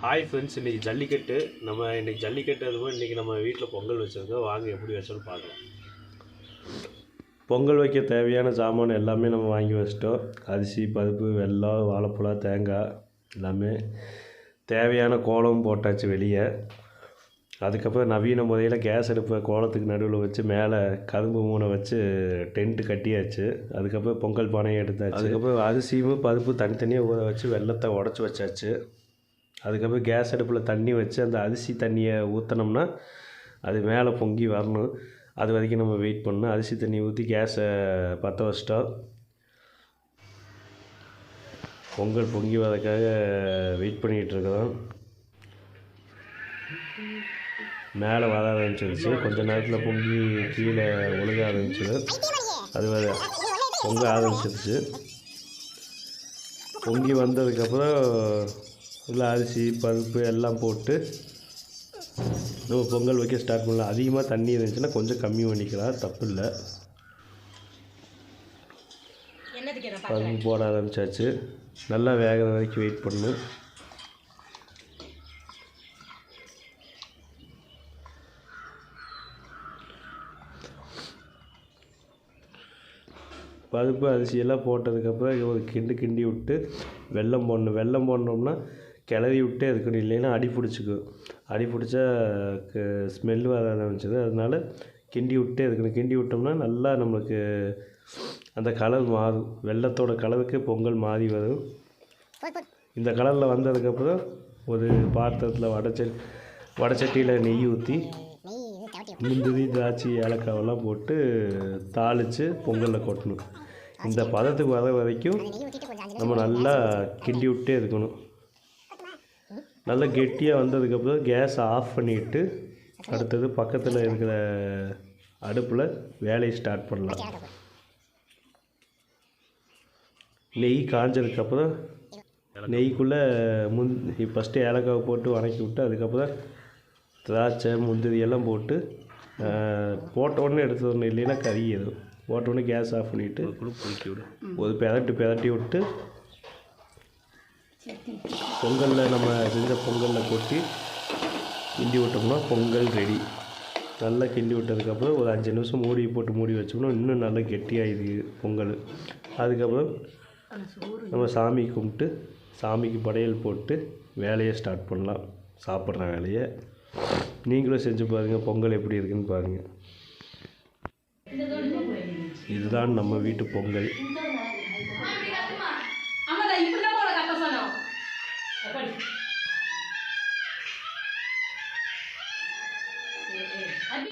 Hi friends, இன்றைக்கி ஜல்லிக்கட்டு. இன்றைக்கி ஜல்லிக்கட்டு அதுவும் இன்றைக்கி நம்ம வீட்டில் பொங்கல் வச்சுருக்கோம். வாங்க எப்படி வச்சோன்னு பார்க்கலாம். பொங்கல் வைக்க தேவையான சாமான் எல்லாமே நம்ம வாங்கி வச்சிட்டோம். அரிசி, பருப்பு, வெல்லம், வாழைப்பழம், தேங்காய் எல்லாமே தேவையான கோலம் போட்டாச்சு வெளியே. அதுக்கப்புறம் நவீன முறையில் கேஸ் அடுப்பை கோலத்துக்கு நடுவில் வச்சு மேலே கரும்பு மூனை வச்சு டென்ட்டு கட்டியாச்சு. அதுக்கப்புறம் பொங்கல் பானையை எடுத்தாச்சு. அதுக்கப்புறம் அரிசியும் பருப்பு தனித்தனியாக ஊற வச்சு வெல்லத்தை உடச்சி வச்சாச்சு. அதுக்கப்புறம் கேஸ் அடுப்பில் தண்ணி வச்சு அந்த அரிசி தண்ணியை ஊற்றினோம்னா அது மேலே பொங்கி வரணும். அது வரைக்கும் நம்ம வெயிட் பண்ணணும். அரிசி தண்ணி ஊற்றி கேஸை பற்ற வச்சிட்டோம். பொங்கல் பொங்கி வரதுக்காக வெயிட் பண்ணிகிட்ருக்கிறோம். மேலே வர ஆரம்பிச்சிருச்சு. கொஞ்ச நேரத்தில் பொங்கி கீழே ஒழுக ஆரம்பிச்சிது. அது பொங்க ஆரம்பிச்சிருச்சு. பொங்கி வந்ததுக்கப்புறம் இல்லை அரிசி, பருப்பு எல்லாம் போட்டு நம்ம பொங்கல் வைக்க ஸ்டார்ட் பண்ணலாம். அதிகமாக தண்ணி இருந்துச்சுன்னா கொஞ்சம் கம்மி பண்ணிக்கலாம், தப்பு இல்லை. பருப்பு போட ஆரம்பித்தாச்சு. நல்லா வேகிற வரைக்கும் வெயிட் பண்ணணும். பருப்பு அரிசியெல்லாம் போட்டதுக்கப்புறம் ஒரு கிண்டி விட்டு வெல்லம் போடணும். வெல்லம் போடணும்னா கிளறி விட்டே இருக்கணும், இல்லைன்னா அடி பிடிச்சிக்கும். அடி பிடிச்சா ஸ்மெல்லு வர ஆரம்பிச்சது. அதனால கிண்டி விட்டே இருக்கணும். கிண்டி விட்டோம்னா நல்லா நம்மளுக்கு அந்த கலர் மாறும். வெல்லத்தோட கலருக்கு பொங்கல் மாறி வரும். இந்த கலரில் வந்ததுக்கப்புறம் ஒரு பாத்திரத்தில் வடச்சட்டியில் நெய் ஊற்றி முந்திரி, திராட்சை, ஏலக்காவெல்லாம் போட்டு தாளித்து பொங்கலில் கொட்டணும். இந்த பதத்துக்கு வர வரைக்கும் நம்ம நல்லா கிண்டி விட்டே இருக்கணும். நல்லா கெட்டியாக வந்ததுக்கப்புறம் கேஸை ஆஃப் பண்ணிவிட்டு அடுத்தது பக்கத்தில் இருக்கிற அடுப்பில் வேலையை ஸ்டார்ட் பண்ணலாம். நெய் காஞ்சதுக்கப்புறம் நெய்க்குள்ளே ஃபஸ்ட்டு ஏலக்காவை போட்டு வதக்கி விட்டு அதுக்கப்புறம் திராட்சை, முந்திரி எல்லாம் போட்டு போட்ட உடனே எடுத்துடணும், இல்லைன்னா கறியிடும். போட்ட உடனே கேஸ் ஆஃப் பண்ணிவிட்டு ஒரு பெரட்டி விட்டு பொங்கலில் நம்ம செஞ்ச பொங்கலில் கொட்டி கிண்டி விட்டோம்னா பொங்கல் ரெடி. நல்லா கிண்டி விட்டதுக்கப்புறம் ஒரு 5 நிமிஷம் மூடி வச்சோம்னா இன்னும் நல்லா கெட்டியாகிடுது பொங்கல். அதுக்கப்புறம் நம்ம சாமி கும்பிட்டு சாமிக்கு படையல் போட்டு வேலையை ஸ்டார்ட் பண்ணலாம், சாப்பிட்ற வேலையை. நீங்களும் செஞ்சு பாருங்கள், பொங்கல் எப்படி இருக்குன்னு பாருங்கள். இதுதான் நம்ம வீட்டு பொங்கல்.